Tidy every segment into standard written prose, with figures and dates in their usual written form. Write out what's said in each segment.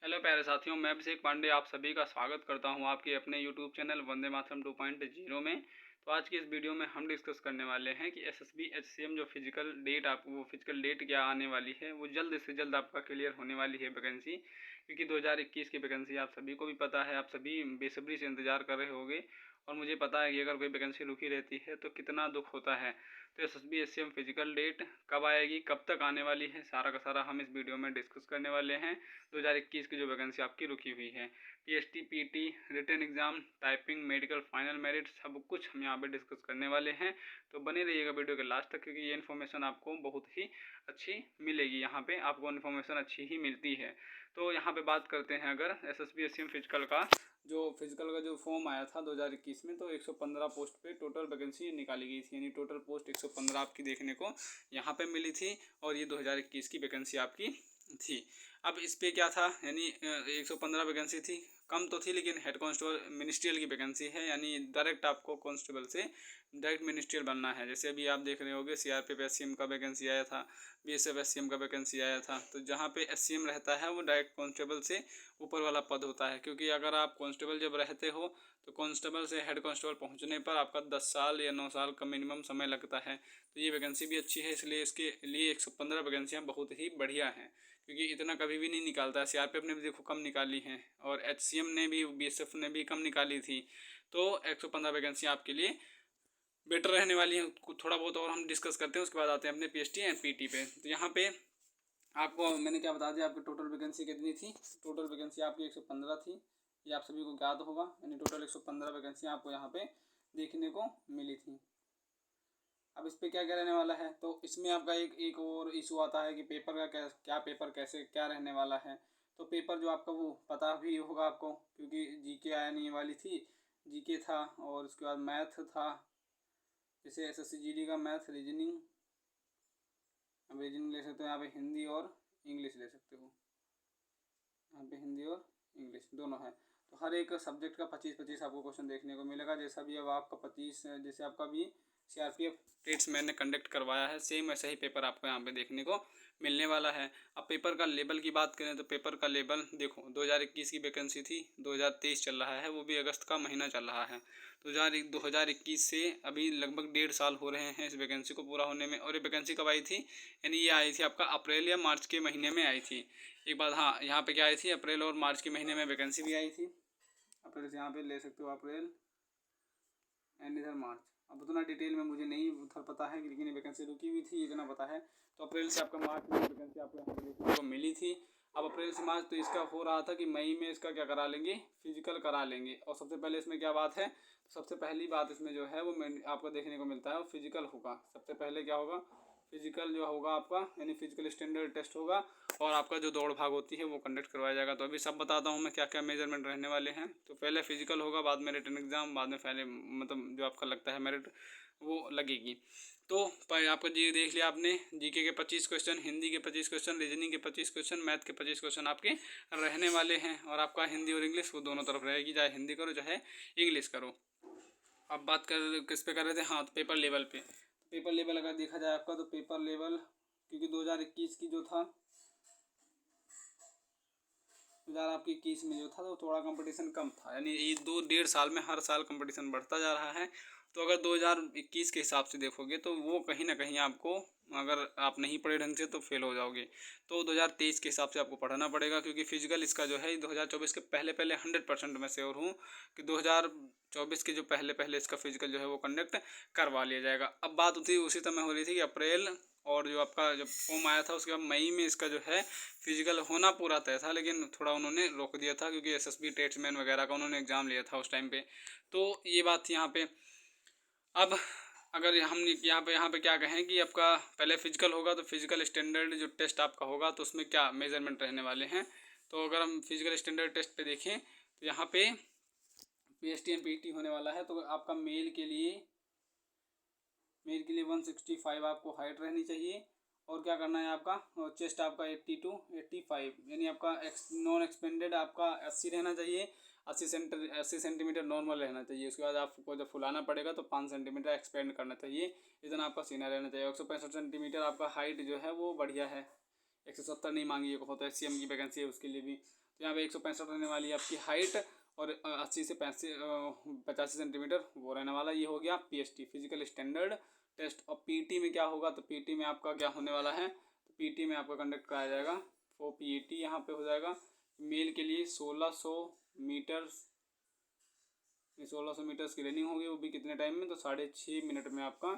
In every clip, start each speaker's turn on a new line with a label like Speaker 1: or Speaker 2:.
Speaker 1: Hello प्यारे साथियों, मैं अभिषेक पांडे आप सभी का स्वागत करता हूं आपके अपने यूट्यूब चैनल वंदे मातरम 2.0 में। तो आज की इस वीडियो में हम डिस्कस करने वाले हैं कि एसएसबी एचसीएम जो फिजिकल डेट वो फिजिकल डेट क्या आने वाली है, वो जल्द से जल्द आपका क्लियर होने वाली है वैकेंसी। क्योंकि 2021 की वैकेंसी आप सभी को भी पता है, आप सभी बेसब्री से इंतजार कर रहे होंगे। और मुझे पता है कि अगर कोई वैकेंसी रुकी रहती है तो कितना दुख होता है। तो एसएसबी एचसीएम फिजिकल डेट कब आएगी, कब तक आने वाली है, सारा का सारा हम इस वीडियो में डिस्कस करने वाले हैं। 2021 की जो वैकेंसी आपकी रुकी हुई है, TST PT written exam typing medical final merit सब कुछ हम यहाँ पे डिस्कस करने वाले हैं। तो बने रहिएगा वीडियो के लास्ट तक, क्योंकि ये इन्फॉर्मेशन आपको बहुत ही अच्छी मिलेगी। यहाँ पे आपको इन्फॉर्मेशन अच्छी ही मिलती है। तो यहाँ पे बात करते हैं अगर एसएसबी एचसीएम फिजिकल का जो फॉर्म आया था 2021 में, तो 115 पोस्ट पे टोटल वैकेंसी निकाली गई थी। यानी टोटल पोस्ट 115 आपकी देखने को यहाँ पे मिली थी और ये 2021 की वैकेंसी आपकी थी। अब इस पे क्या था, यानी 115 वैकेंसी थी, कम तो थी लेकिन हेड कांस्टेबल मिनिस्ट्रियल की वैकेंसी है। यानी डायरेक्ट आपको कांस्टेबल से डायरेक्ट मिनिस्ट्रियल बनना है। जैसे अभी आप देख रहे होंगे सीआरपीएफ एससीएम का वैकेंसी आया था, बीएसएफ एससीएम का वैकेंसी आया था। तो जहाँ पे एससीएम रहता है वो डायरेक्ट कांस्टेबल से ऊपर वाला पद होता है। क्योंकि अगर आप कांस्टेबल जब रहते हो तो कांस्टेबल से हेड कांस्टेबल पहुँचने पर आपका 10 साल या 9 साल का मिनिमम समय लगता है। तो ये वैकेंसी भी अच्छी है, इसलिए इसके लिए 115 वैकेंसियाँ बहुत ही बढ़िया हैं। क्योंकि इतना कभी भी नहीं निकालता है। सीआरपीएफ ने भी देखो कम निकाली हैं और एचसीएम ने भी, बीएसएफ ने भी कम निकाली थी। तो 115 वैकेंसी आपके लिए बेटर रहने वाली है। थोड़ा बहुत और हम डिस्कस करते हैं, उसके बाद आते हैं अपने पीएसटी एंड पीटी पे। तो यहाँ पे आपको मैंने क्या बता दिया, आपकी टोटल वैकेंसी कितनी थी। टोटल वैकेंसी आपकी 115 थी, ये आप सभी को ज्ञात होगा। यानी टोटल 115 वैकेंसी आपको यहाँ पे देखने को मिली थी। अब इस पे क्या क्या रहने वाला है, तो इसमें आपका एक और इशू आता है कि पेपर का क्या पेपर कैसे क्या रहने वाला है। तो पेपर जो आपका वो पता भी होगा आपको, क्योंकि जीके आने वाली थी, जीके था और उसके बाद मैथ था। जैसे एसएससी जीडी का मैथ रीजनिंग, अब रीजनिंग ले सकते हो यहाँ पे, हिंदी और इंग्लिश ले सकते हो। यहाँ पे हिंदी और इंग्लिश दोनों है। तो हर एक सब्जेक्ट का 25-25 आपको क्वेश्चन देखने को मिलेगा। जैसा भी अब आपका 25, जैसे आपका भी सीआरपीएफ टेट्स मैंने कंडक्ट करवाया है, सेम ऐसा ही पेपर आपको यहाँ पे देखने को मिलने वाला है। अब पेपर का लेवल की बात करें तो पेपर का लेवल देखो, 2021 की वैकेंसी थी, 2023 चल रहा है, वो भी अगस्त का महीना चल रहा है। 2021 से अभी लगभग 1.5 साल हो रहे हैं इस वैकेंसी को पूरा होने में। और ये वैकेंसी कब आई थी, यानी ये आई थी आपका अप्रैल या मार्च के महीने में आई थी। एक बात हाँ, यहाँ पे क्या आई थी, अप्रैल और मार्च के महीने में वैकेंसी भी आई थी। अप्रैल से यहाँ पे ले सकते हो, अप्रैल एंड इधर मार्च। अब उतना डिटेल में मुझे नहीं उधर पता है, लेकिन वैकेंसी रुकी हुई थी इतना पता है। तो अप्रैल से आपका मार्च में वैकेंसी आपको यहाँ पे देखने को मिली थी। अब अप्रैल से मार्च तो इसका हो रहा था कि मई में इसका क्या करा लेंगे, फिजिकल करा लेंगे। और सबसे पहले इसमें क्या बात है, तो सबसे पहली बात इसमें जो है वो आपको देखने को मिलता है वो फिजिकल होगा। सबसे पहले क्या होगा, फिजिकल जो होगा आपका, यानी फिजिकल स्टैंडर्ड टेस्ट होगा और आपका जो दौड़ भाग होती है वो कंडक्ट करवाया जाएगा। तो अभी सब बताता हूँ मैं क्या क्या मेजरमेंट रहने वाले हैं। तो पहले फिजिकल होगा, बाद में रिटन एग्जाम, बाद में पहले मतलब जो आपका लगता है मेरिट वो लगेगी। तो आपका जी देख लिया आपने, जीके के 25 क्वेश्चन, हिंदी के 25 क्वेश्चन, रीजनिंग के 25 क्वेश्चन, मैथ के 25 क्वेश्चन आपके रहने वाले हैं। और आपका हिंदी और इंग्लिश वो दोनों तरफ रहेगी, चाहे हिंदी करो चाहे इंग्लिश करो। अब बात कर किस पे कर रहे थे, हाँ तो पेपर लेवल पे। पेपर लेवल अगर देखा जाए आपका, तो पेपर लेवल क्योंकि 2021 की जो था, 2021 में जो था तो थोड़ा कंपटीशन कम था। यानी ये 2-1.5 साल में हर साल कंपटीशन बढ़ता जा रहा है। तो अगर 2021 के हिसाब से देखोगे तो वो कहीं ना कहीं आपको, अगर आप नहीं पढ़े ढंग से तो फेल हो जाओगे। तो 2023 के हिसाब से आपको पढ़ना पड़ेगा, क्योंकि फिजिकल इसका जो है 2024 के पहले 100% मैं श्योर हूँ कि 2024 के जो पहले इसका फिजिकल जो है वो कंडक्ट करवा लिया जाएगा। अब बात उसी समय हो रही थी कि अप्रैल और जो आपका जब फॉर्म आया था उसके बाद मई में इसका जो है फिजिकल होना पूरा तय था, लेकिन थोड़ा उन्होंने रोक दिया था क्योंकि एसएसबी टेट्समैन वगैरह का उन्होंने एग्ज़ाम लिया था उस टाइम पे। तो ये बात थी यहाँ पे। अब अगर हम यहाँ पे क्या कहें कि आपका पहले फिजिकल होगा, तो फिजिकल स्टैंडर्ड जो टेस्ट आपका होगा तो उसमें क्या मेजरमेंट रहने वाले हैं। तो अगर हम फिजिकल स्टैंडर्ड टेस्ट पे देखें तो यहाँ पे पीएसटी एंड पीटी होने वाला है। तो आपका मेल के लिए 165 आपको हाइट रहनी चाहिए। और क्या करना है आपका, चेस्ट आपका 80 to 85, यानी आपका नॉन एक्सपेंडेड आपका 80 रहना चाहिए। 80 सेंटीमीटर नॉर्मल रहना चाहिए। उसके बाद आपको जब फुलाना पड़ेगा तो 5 सेंटीमीटर एक्सपेंड करना चाहिए। इतना आपका सीना रहना चाहिए। 165 सेंटीमीटर आपका हाइट जो है वो बढ़िया है। 170 नहीं मांगी, एक होता है सीएम की वैकेंसी है उसके लिए भी। तो यहाँ पे 165 रहने वाली है आपकी हाइट और 80 से 85 सेंटीमीटर वो रहने वाला। ये हो गया PST फिजिकल स्टैंडर्ड टेस्ट। और PT में क्या होगा, तो PT में आपका क्या होने वाला है, तो PT में आपका कंडक्ट कराया जाएगा। वो PET यहाँ पे हो जाएगा मेल के लिए 1600 मीटर्स 1600 मीटर्स की रनिंग होगी, वो भी कितने टाइम में, तो 6.5 मिनट में आपका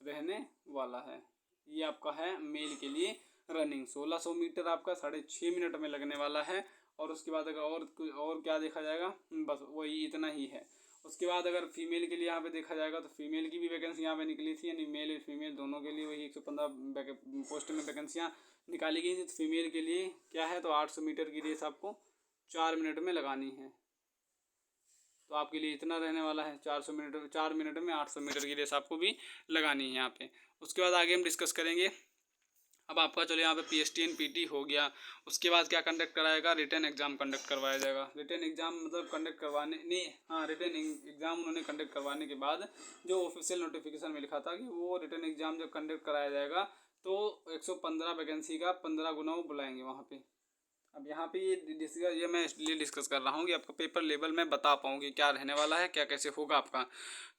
Speaker 1: रहने वाला है। ये आपका है मेल के लिए रनिंग 1600 मीटर आपका 6.5 मिनट में लगने वाला है। और उसके बाद अगर और क्या देखा जाएगा, बस वही इतना ही है। उसके बाद अगर फीमेल के लिए यहाँ पे देखा जाएगा तो फीमेल की भी वैकेंसी यहाँ पे निकली थी, यानी मेल फीमेल दोनों के लिए वही 115 पोस्ट में वैकेंसियाँ निकाली गई थी। तो फीमेल के लिए क्या है, तो 800 मीटर की रेस आपको 4 मिनट में लगानी है। तो आपके लिए इतना रहने वाला है 4 मिनट में 800 मीटर की रेस आपको भी लगानी है यहाँ पे। उसके बाद आगे हम डिस्कस करेंगे। अब आपका चलो यहाँ पे PST एंड PT हो गया। उसके बाद क्या कंडक्ट कराएगा, रिटन एग्जाम कंडक्ट करवाया जाएगा। रिटन एग्जाम मतलब कंडक्ट करवाने नहीं, हाँ रिटन एग्जाम उन्होंने कंडक्ट करवाने के बाद जो ऑफिशियल नोटिफिकेशन में लिखा था कि वो रिटन एग्जाम जब कंडक्ट कराया जाएगा तो 115 वैकेंसी का 15 गुना वो बुलाएंगे वहाँ पे। अब यहाँ पे ये मैं इसलिए डिस्कस कर रहा हूँ कि आपका पेपर लेवल में बता पाऊँ कि क्या रहने वाला है, क्या कैसे होगा आपका।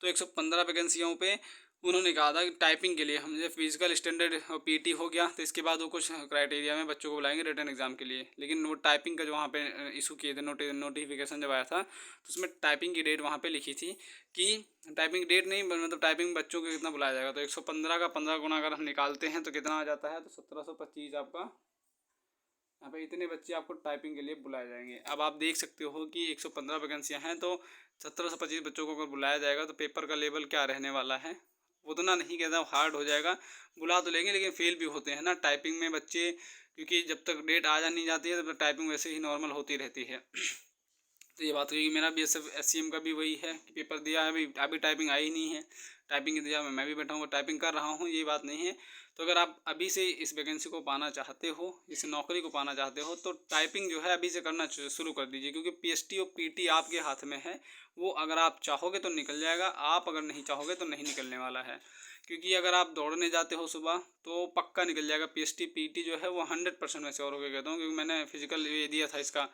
Speaker 1: तो 115 वैकेंसियों पे उन्होंने कहा था कि टाइपिंग के लिए हमने फिजिकल स्टैंडर्ड और PT हो गया, तो इसके बाद वो कुछ क्राइटेरिया में बच्चों को बुलाएंगे रिटर्न एग्जाम के लिए। लेकिन वो टाइपिंग का जो वहाँ पे इशू किए थे नोटिफिकेशन जब आया था तो उसमें टाइपिंग की डेट वहाँ पे लिखी थी कि टाइपिंग डेट नहीं, मतलब टाइपिंग बच्चों को कितना बुलाया जाएगा। तो 115 का 15 गुना अगर हम निकालते हैं तो कितना आ जाता है, तो 1725 आपका यहाँ पे इतने बच्चे आपको टाइपिंग के लिए बुलाए जाएंगे। अब आप देख सकते हो कि 115 वैकेंसियाँ हैं, तो 1725 बच्चों को अगर बुलाया जाएगा तो पेपर का लेवल क्या रहने वाला है, उतना नहीं कहता हार्ड हो जाएगा। बुला तो लेंगे लेकिन फेल भी होते हैं ना टाइपिंग में बच्चे, क्योंकि जब तक डेट आ जा नहीं जाती है तब तक टाइपिंग वैसे ही नॉर्मल होती रहती है। तो ये बात हुई। मेरा BSF SCM का भी वही है कि पेपर दिया है, अभी टाइपिंग आई ही नहीं है। टाइपिंग दिया मैं भी बैठा हूँ टाइपिंग कर रहा हूँ, ये बात नहीं है। तो अगर आप अभी से इस वैकेंसी को पाना चाहते हो, इस नौकरी को पाना चाहते हो, तो टाइपिंग जो है अभी से करना शुरू कर दीजिए, क्योंकि PST और PT आपके हाथ में है। वो अगर आप चाहोगे तो निकल जाएगा, आप अगर नहीं चाहोगे तो नहीं निकलने वाला है। क्योंकि अगर आप दौड़ने जाते हो सुबह तो पक्का निकल जाएगा। PST PT जो है वो 100% मैं श्योर होकर कहता हूँ, क्योंकि मैंने फिजिकल ये दिया था इसका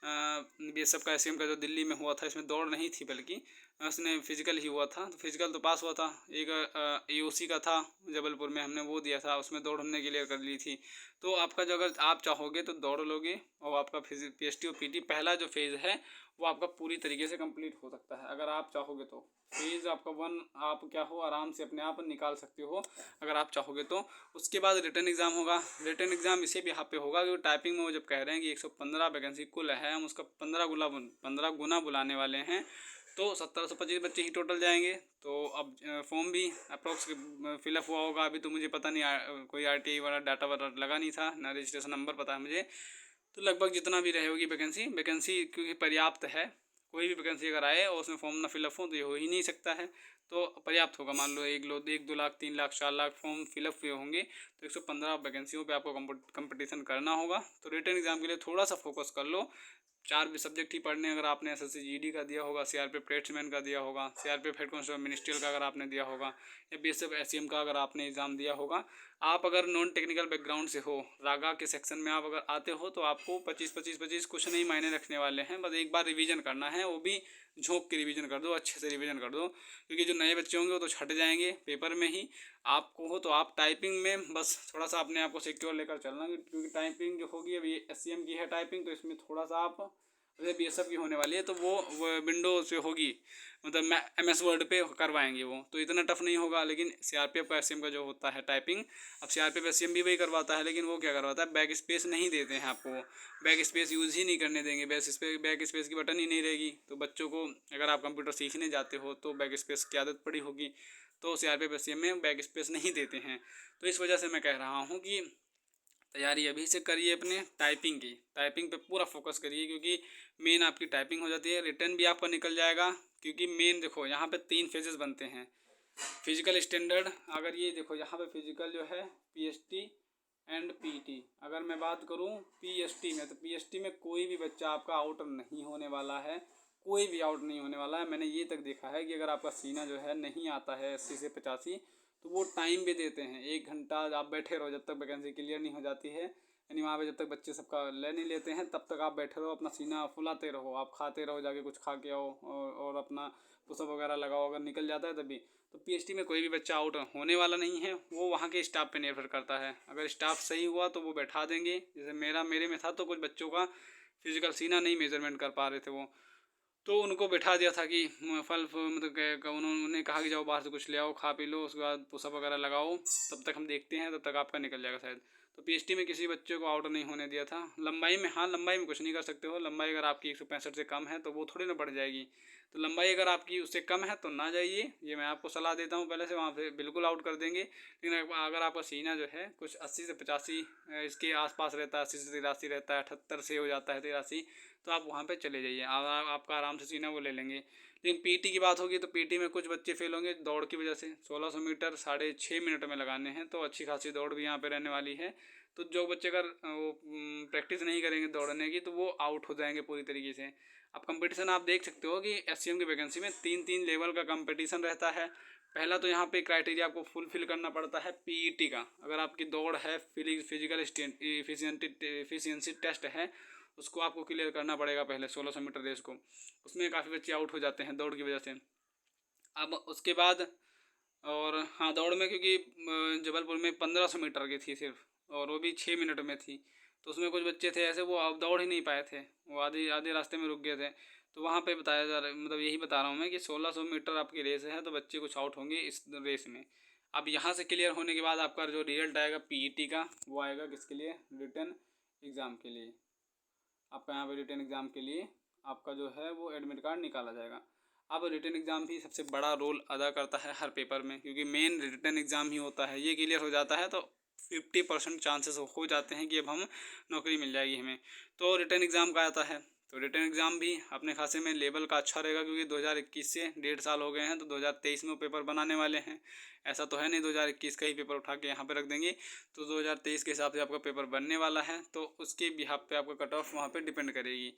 Speaker 1: BSF का SCM का जो दिल्ली में हुआ था, इसमें दौड़ नहीं थी बल्कि उसने फिजिकल ही हुआ था। तो फिजिकल तो पास हुआ था। एक AOC का था जबलपुर में, हमने वो दिया था, उसमें दौड़ हमने क्लियर कर ली थी। तो आपका जो अगर आप चाहोगे तो दौड़ लोगे और आपका PST और PT पहला जो फेज़ है वो आपका पूरी तरीके से कंप्लीट हो सकता है अगर आप चाहोगे तो। फेज़ आपका 1 आप क्या हो आराम से अपने आप निकाल सकते हो अगर आप चाहोगे तो। उसके बाद रिटर्न एग्ज़ाम होगा। रिटर्न एग्ज़ाम इसे भी यहाँ पे होगा क्योंकि टाइपिंग में वो जब कह रहे हैं कि 115 वैकेंसी कुल है, हम उसका 15 गुना बुलाने वाले हैं, तो 1725 बच्चे ही टोटल जाएंगे। तो अब फॉर्म भी अप्रोक्स फिलअप हुआ होगा, अभी तो मुझे पता नहीं, कोई RTI वाला डाटा वाटा लगा नहीं था ना, रजिस्ट्रेशन नंबर पता है मुझे। तो लगभग जितना भी रहे होगी वैकेंसी क्योंकि पर्याप्त है। कोई भी वैकेंसी अगर आए और उसमें फॉर्म ना फिलअप हो तो ये हो ही नहीं सकता है, तो पर्याप्त होगा। मान लो 1-2 लाख 3 लाख 4 लाख फॉर्म फिलअप हुए होंगे, तो 115 वैकेंसियों पे आपको कंपटीशन करना होगा। तो रिटर्न एग्जाम के लिए थोड़ा सा फोकस कर लो। 4 भी सब्जेक्ट ही पढ़ने, अगर आपने SSC GD का दिया होगा, CRPF ट्रेड्समैन का दिया होगा, CRPF हेड कांस्टेबल मिनिस्ट्रियल का अगर आपने दिया होगा, या BSF SCM का अगर आपने एग्ज़ाम दिया होगा, आप अगर नॉन टेक्निकल बैकग्राउंड से हो, रागा के सेक्शन में आप अगर आते हो, तो आपको 25 कुछ नहीं मायने रखने वाले हैं। बस एक बार रिवीजन करना है, वो भी झोंक के रिवीजन कर दो, अच्छे से रिवीजन कर दो, क्योंकि जो नए बच्चे होंगे वो तो छट जाएंगे पेपर में ही। आपको हो तो आप टाइपिंग में बस थोड़ा सा अपने आप को सिक्योर लेकर चलना, क्योंकि टाइपिंग जो होगी अभी SCM की है टाइपिंग, तो इसमें थोड़ा सा आप जैसे BSF की होने वाली है तो वो विंडो से होगी, मतलब MS वर्ड पे करवाएंगे वो, तो इतना टफ नहीं होगा। लेकिन CRPF का SCM का जो होता है टाइपिंग, अब CRPF SCM भी वही करवाता है, लेकिन वो क्या करवाता है, बैक स्पेस नहीं देते हैं आपको, बैक स्पेस यूज़ ही नहीं करने देंगे, बैक स्पेस की बटन ही नहीं रहेगी। तो बच्चों को अगर आप कंप्यूटर सीखने जाते हो तो बैक स्पेस की आदत पड़ी होगी, तो CRPF SCM में बैक स्पेस नहीं देते हैं। तो इस वजह से मैं कह रहा हूँ कि तैयारी अभी से करिए अपने टाइपिंग की, टाइपिंग पे पूरा फोकस करिए, क्योंकि मेन आपकी टाइपिंग हो जाती है। रिटर्न भी आपका निकल जाएगा, क्योंकि मेन देखो यहाँ पे 3 फेजेस बनते हैं। फिजिकल स्टैंडर्ड, अगर ये देखो यहाँ पे फिजिकल जो है PST एंड PT, अगर मैं बात करूँ PST में, तो PST में कोई भी बच्चा आपका आउट नहीं होने वाला है, कोई भी आउट नहीं होने वाला है। मैंने ये तक देखा है कि अगर आपका सीना जो है नहीं आता है 80 से 85, तो वो टाइम भी देते हैं, 1 घंटा आप बैठे रहो जब तक वैकेंसी क्लियर नहीं हो जाती है। यानी वहाँ पे जब तक बच्चे सबका ले नहीं लेते हैं तब तक आप बैठे रहो, अपना सीना फुलाते रहो, आप खाते रहो, जाके कुछ खा के आओ और अपना पुशअप वगैरह लगाओ। अगर निकल जाता है तभी तो पीएचडी में कोई भी बच्चा आउट होने वाला नहीं है, वो वहाँ के स्टाफ पे निर्भर करता है। अगर स्टाफ सही हुआ तो वो बैठा देंगे। जैसे मेरे में था तो कुछ बच्चों का फिजिकल सीना नहीं मेजरमेंट कर पा रहे थे वो, तो उनको बैठा दिया था कि मतलब उन्होंने कहा कि जाओ बाहर से कुछ ले आओ, खा पी लो, उसके बाद पुशअप वगैरह लगाओ, तब तक हम देखते हैं, तब तक आपका निकल जाएगा शायद। तो पीएचडी में किसी बच्चे को आउट नहीं होने दिया था। लंबाई में, हाँ लंबाई में कुछ नहीं कर सकते हो। लंबाई अगर आपकी 165 से कम है तो वो थोड़ी ना बढ़ जाएगी। तो लंबाई अगर आपकी उससे कम है तो ना जाइए, ये मैं आपको सलाह देता हूँ पहले से। वहाँ पे बिल्कुल आउट कर देंगे। लेकिन अगर आपका सीना जो है कुछ 80 से 85 इसके आसपास रहता है, 80 से 83 रहता है, 78 से हो जाता है 83, तो आप वहाँ पे चले जाइए, आपका आराम से सीना वो ले लेंगे। लेकिन पीटी की बात होगी तो पीटी में कुछ बच्चे फेल होंगे दौड़ की वजह से। 1600 मीटर 6.5 मिनट में लगाने हैं, तो अच्छी खासी दौड़ भी यहाँ पे रहने वाली है। तो जो बच्चे अगर वो प्रैक्टिस नहीं करेंगे दौड़ने की तो वो आउट हो जाएंगे पूरी तरीके से। अब कंपटीशन आप देख सकते हो कि एससीएम की वैकेंसी में 3 लेवल का कंपटीशन रहता है। पहला तो यहाँ पे क्राइटेरिया आपको फुलफिल करना पड़ता है पीईटी का। अगर आपकी दौड़ है, फिजिकल एफिशिएंसी टेस्ट है, उसको आपको क्लियर करना पड़ेगा पहले 1600 मीटर रेस को। उसमें काफ़ी बच्चे आउट हो जाते हैं दौड़ की वजह से। अब उसके बाद और हाँ, दौड़ में क्योंकि जबलपुर में 1500 मीटर की थी सिर्फ, और वो भी 6 मिनट में थी, तो उसमें कुछ बच्चे थे ऐसे वो अब दौड़ ही नहीं पाए थे, वो आधे आधे रास्ते में रुक गए थे। तो वहाँ पे बताया जा रहा है, मतलब यही बता रहा हूँ मैं कि 1600 मीटर आपकी रेस है तो बच्चे कुछ आउट होंगे इस रेस में। अब यहाँ से क्लियर होने के बाद आपका जो रिजल्ट आएगा पीईटी का, वो आएगा किसके लिए? रिटन एग्ज़ाम के लिए। आपका यहाँ पे रिटन एग्ज़ाम के लिए आपका जो है वो एडमिट कार्ड निकाला जाएगा। अब रिटन एग्ज़ाम भी सबसे बड़ा रोल अदा करता है हर पेपर में, क्योंकि मेन रिटन एग्ज़ाम ही होता है। ये क्लियर हो जाता है तो 50% चांसेस हो जाते हैं कि अब हम नौकरी मिल जाएगी हमें। तो रिटन एग्ज़ाम का आता है, तो रिटन एग्ज़ाम भी अपने खासे में लेवल का अच्छा रहेगा, क्योंकि 2021 से 1.5 साल हो गए हैं, तो 2023 में वो पेपर बनाने वाले हैं। ऐसा तो है नहीं 2021 का ही पेपर उठा के यहाँ पे रख देंगे, तो 2023 के हिसाब से आपका पेपर बनने वाला है, तो उसके बिहाफ पे आपका कट ऑफ वहाँ पे डिपेंड करेगी।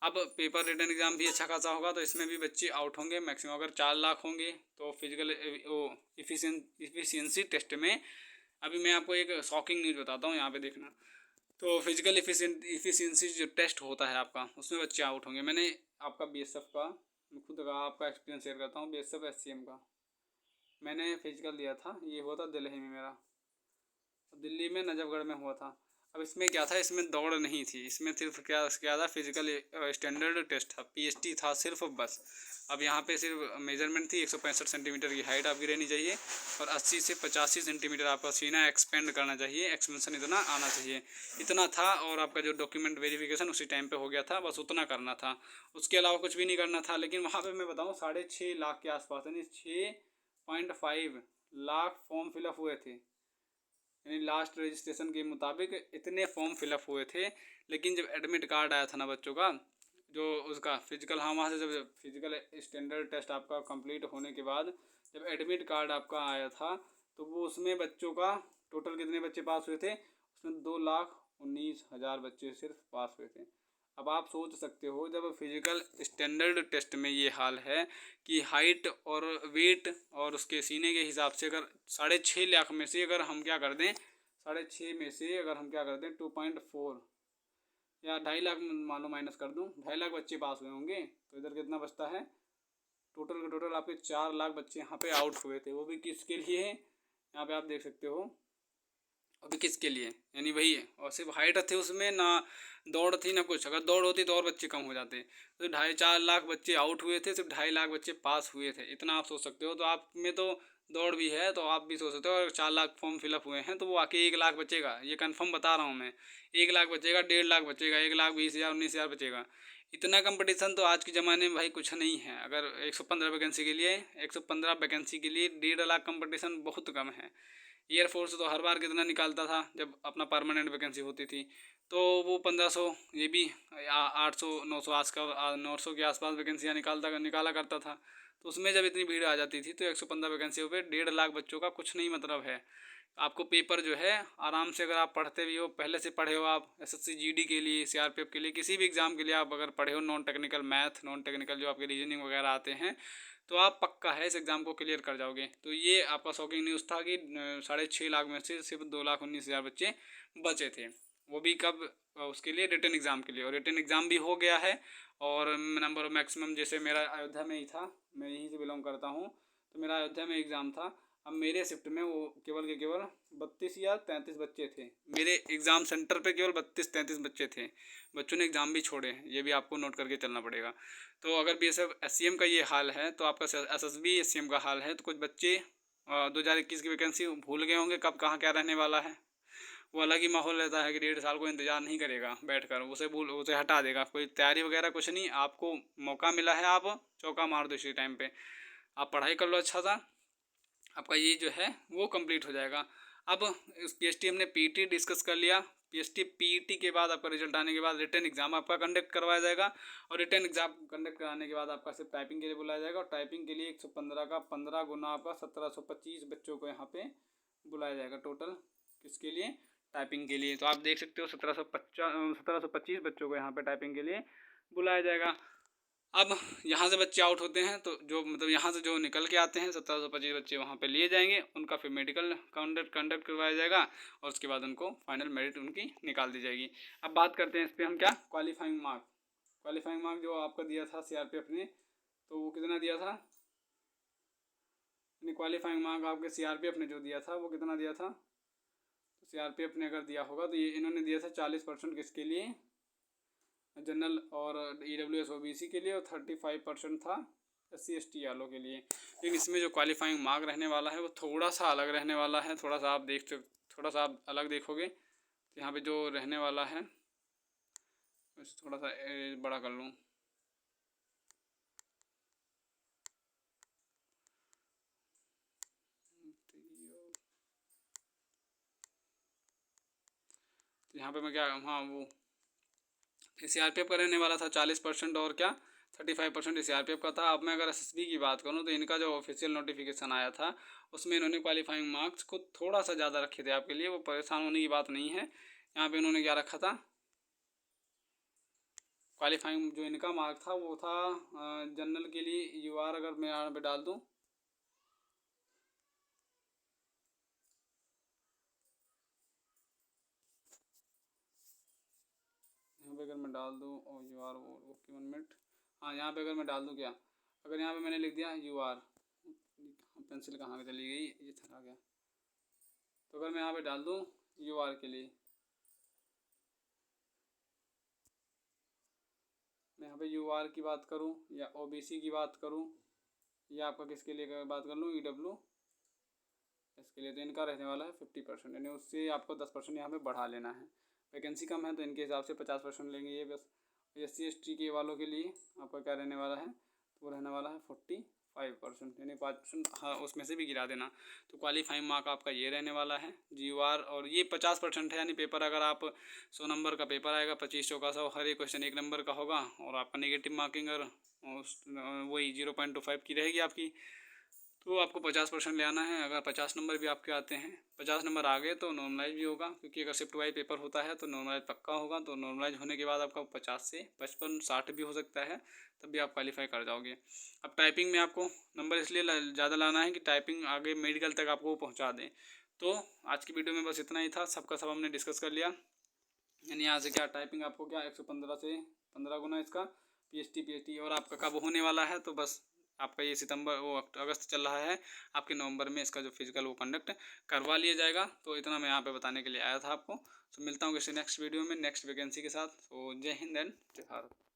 Speaker 1: अब पेपर रिटन एग्ज़ाम भी अच्छा खासा होगा, तो इसमें भी बच्चे आउट होंगे मैक्सिमम। अगर 4 लाख होंगे तो फिजिकल वो इफिशियंसी टेस्ट में, अभी मैं आपको एक शॉकिंग न्यूज़ बताता हूँ, यहाँ पे देखना। तो फिजिकल इफिशियंसी जो टेस्ट होता है आपका, उसमें बच्चे आउट होंगे। मैंने आपका बीएसएफ का खुद का आपका एक्सपीरियंस शेयर करता हूँ। बीएसएफ एससीएम का मैंने फिजिकल दिया था, ये हुआ था दिल्ली में मेरा, दिल्ली में नजफगढ़ में हुआ था। अब इसमें क्या था, इसमें दौड़ नहीं थी, इसमें सिर्फ क्या था, फिजिकल स्टैंडर्ड टेस्ट था, पीएचटी था सिर्फ बस। अब यहाँ पे सिर्फ मेजरमेंट थी 165 सेंटीमीटर की हाइट आपकी रहनी चाहिए, और 80 से 85 सेंटीमीटर आपका सीना एक्सपेंड करना चाहिए, एक्सपेंशन इतना आना चाहिए, इतना था। और आपका जो डॉक्यूमेंट वेरिफिकेशन उसी टाइम पे हो गया था, बस उतना करना था, उसके अलावा कुछ भी नहीं करना था। लेकिन वहाँ पे मैं बताऊँ 6.5 लाख के आसपास, यानी 6.5 लाख फॉर्म फिलअप हुए थे, यानी लास्ट रजिस्ट्रेशन के मुताबिक इतने फॉर्म फिलअप हुए थे। लेकिन जब एडमिट कार्ड आया था ना बच्चों का, जो उसका फिजिकल, हाँ वहाँ से जब फिजिकल स्टैंडर्ड टेस्ट आपका कंप्लीट होने के बाद जब एडमिट कार्ड आपका आया था, तो वो उसमें बच्चों का टोटल कितने बच्चे पास हुए थे, उसमें 2,19,000 बच्चे सिर्फ पास हुए थे। अब आप सोच सकते हो जब फिजिकल स्टैंडर्ड टेस्ट में ये हाल है कि हाइट और वेट और उसके सीने के हिसाब से अगर 6.5 लाख में से अगर हम क्या कर दें, 6.5 में से अगर हम क्या कर दें 2.4 या 2.5 लाख मान लो माइनस कर दूं, 2.5 लाख बच्चे पास हुए होंगे, तो इधर कितना बचता है, टोटल के टोटल आपके 4 लाख बच्चे यहाँ पे आउट हुए थे। वो भी किसके लिए है, यहाँ पे आप देख सकते हो, अभी किसके लिए, यानी वही है। और सिर्फ हाइट थे उसमें, ना दौड़ थी ना कुछ। अगर दौड़ होती तो और बच्चे कम हो जाते। तो 2.5-4 लाख बच्चे आउट हुए थे, सिर्फ 2.5 लाख बच्चे पास हुए थे, इतना आप सोच सकते हो। तो आप में तो दौड़ भी है, तो आप भी सोच सकते हो। अगर 4 लाख फॉर्म फिलअप हुए हैं तो वो आके 1 लाख बचेगा, ये कंफर्म बता रहा हूँ मैं। 1 लाख बचेगा, 1.5 लाख बचेगा, 1,20,000 19,000 बचेगा। इतना कंपटीशन तो आज के ज़माने में भाई कुछ नहीं है। अगर 115 वैकेंसी के लिए 115 वैकेंसी के लिए 1.5 लाख कंपटीशन बहुत कम है। एयरफोर्स तो हर बार कितना निकालता था जब अपना परमानेंट वैकेंसी होती थी, तो वो 1500, ये भी 800 900 के आसपास वैकेंसियाँ निकाला करता था। तो उसमें जब इतनी भीड़ आ जाती थी तो 115 वैकेंसी पे 1.5 लाख बच्चों का कुछ नहीं मतलब है। आपको पेपर जो है आराम से, अगर आप पढ़ते भी हो, पहले से पढ़े हो, आप एसएससी जीडी के लिए, सीआरपीएफ के लिए, किसी भी एग्ज़ाम के लिए आप अगर पढ़े हो, non technical math, non technical जो आपके रीजनिंग वगैरह आते हैं, तो आप पक्का है इस एग्ज़ाम को क्लियर कर जाओगे। तो ये आपका शॉकिंग न्यूज़ था कि 6.5 लाख में से सिर्फ 2,19,000 बच्चे बचे थे। वो भी कब, उसके लिए रिटन एग्ज़ाम के लिए। और रिटन एग्ज़ाम भी हो गया है और नंबर मैक्सिमम, जैसे मेरा अयोध्या में ही था, मैं यहीं से बिलोंग करता हूँ, तो मेरा अयोध्या में एग्ज़ाम था। अब मेरे शिफ्ट में वो केवल के केवल 32 या 33 बच्चे थे। मेरे एग्ज़ाम सेंटर पे केवल 32-33 बच्चे थे। बच्चों ने एग्ज़ाम भी छोड़े हैं, ये भी आपको नोट करके चलना पड़ेगा। तो अगर BSF SCM का ये हाल है तो आपका SSB SCM का हाल है। तो कुछ बच्चे 2021 की वैकेंसी भूल गए होंगे कब कहाँ क्या रहने वाला है। वो अलग ही माहौल रहता है कि 1.5 साल को इंतज़ार नहीं करेगा बैठकर, उसे हटा देगा। कोई तैयारी वगैरह कुछ नहीं, आपको मौका मिला है, आप चौका मार दो इसी टाइम पे। आप पढ़ाई कर लो अच्छा सा, आपका ये जो है वो कंप्लीट हो जाएगा। अब इस PST हमने PET डिस्कस कर लिया। PET के बाद आपका रिजल्ट आने के बाद रिटन एग्ज़ाम आपका कंडक्ट करवाया जाएगा। और रिटन एग्ज़ाम कंडक्ट कराने के बाद आपका सिर्फ टाइपिंग के लिए बुलाया जाएगा। और टाइपिंग के लिए 115 का 15 गुना आपका 1725 बच्चों को यहाँ पे बुलाया जाएगा टोटल। किसके लिए? टाइपिंग के लिए। तो आप देख सकते हो 1725 बच्चों को यहाँ पे टाइपिंग के लिए बुलाया जाएगा। अब यहाँ से बच्चे आउट होते हैं तो जो मतलब यहाँ से जो निकल के आते हैं 1725 बच्चे वहाँ पे लिए जाएंगे, उनका फिर मेडिकल कंडक्ट करवाया जाएगा और उसके बाद उनको फाइनल मेरिट उनकी निकाल दी जाएगी। अब बात करते हैं इस पर हम क्या, क्वालिफाइंग मार्क जो आपका दिया था CRPF ने, तो वो कितना दिया था? क्वालिफाइंग मार्क आपके CRPF ने जो दिया था वो कितना दिया था? तो CRPF ने अगर दिया होगा तो ये इन्होंने दिया था 40% किसके लिए? जनरल और EWS OBC के लिए, और 35% था SC ST वालों के लिए। लेकिन इसमें जो क्वालिफाइंग मार्क रहने वाला है वो थोड़ा सा अलग रहने वाला है। थोड़ा सा आप अलग देखोगे तो यहाँ पे जो रहने वाला है, थोड़ा सा बड़ा कर लूँ, तो यहाँ पे मैं क्या, हाँ वो CRPF का रहने वाला था 40% और क्या 35% CRPF का था। अब मैं अगर SSB की बात करूँ तो इनका जो ऑफिशियल नोटिफिकेशन आया था उसमें इन्होंने क्वालिफाइंग मार्क्स को थोड़ा सा ज़्यादा रखे थे आपके लिए। वो परेशान होने की बात नहीं है। यहाँ पे इन्होंने क्या रखा था, क्वालिफाइंग जो इनका मार्क था वो था जनरल के लिए UR, अगर मैं यहाँ पे डाल दूँ, यहाँ पे अगर मैं डाल दूँ और UR वो 1 मिनट, हाँ यहाँ पे अगर मैं डाल दूँ क्या, अगर यहाँ पे मैंने लिख दिया UR, पेंसिल कहाँ चली गई, ये चला गया, तो अगर मैं यहाँ पे डाल दूँ UR के लिए, मैं यहाँ पे UR की बात करूँ या OBC की बात करूँ या आपका किसके लिए बात कर लूँ EWS के लिए, तो इनका रहने वाला है 50%, यानी उससे आपको 10% यहाँ पे बढ़ा लेना है। वैकेंसी कम है तो इनके हिसाब से 50% लेंगे ये बस। SC ST के वालों के लिए आपका क्या रहने वाला है, तो वो रहने वाला है 45%, यानी 5% हाँ उसमें से भी गिरा देना। तो क्वालिफाइंग मार्क आपका ये रहने वाला है GUR, और ये 50% है, यानी पेपर अगर आप 100 नंबर का पेपर आएगा, 25 चौका 100, हर एक क्वेश्चन 1 नंबर का होगा और आपका नेगेटिव मार्किंग और वही 0.25 की रहेगी आपकी, तो आपको 50% ले आना है। अगर 50 नंबर भी आपके आते हैं, 50 नंबर आ गए तो नॉर्मलाइज भी होगा, क्योंकि अगर शिफ्ट वाइज पेपर होता है तो नॉर्मलाइज पक्का होगा। तो नॉर्मलाइज होने के बाद आपका 50 से 55 60 भी हो सकता है, तब भी आप क्वालिफाई कर जाओगे। अब टाइपिंग में आपको नंबर इसलिए ज़्यादा लाना है कि टाइपिंग आगे मेडिकल तक आपको पहुँचा दें। तो आज की वीडियो में बस इतना ही था, सबका सब हमने डिस्कस कर लिया। यानी यहाँ से क्या टाइपिंग आपको क्या 115 से 15 गुना इसका PST और आपका कब होने वाला है, तो बस आपका ये अगस्त चल रहा है, आपके नवंबर में इसका जो फिजिकल वो कंडक्ट करवा लिया जाएगा। तो इतना मैं यहाँ पे बताने के लिए आया था आपको। तो मिलता हूँ किसी नेक्स्ट वीडियो में नेक्स्ट वैकेंसी के साथ। तो जय हिंद एंड जय भारत।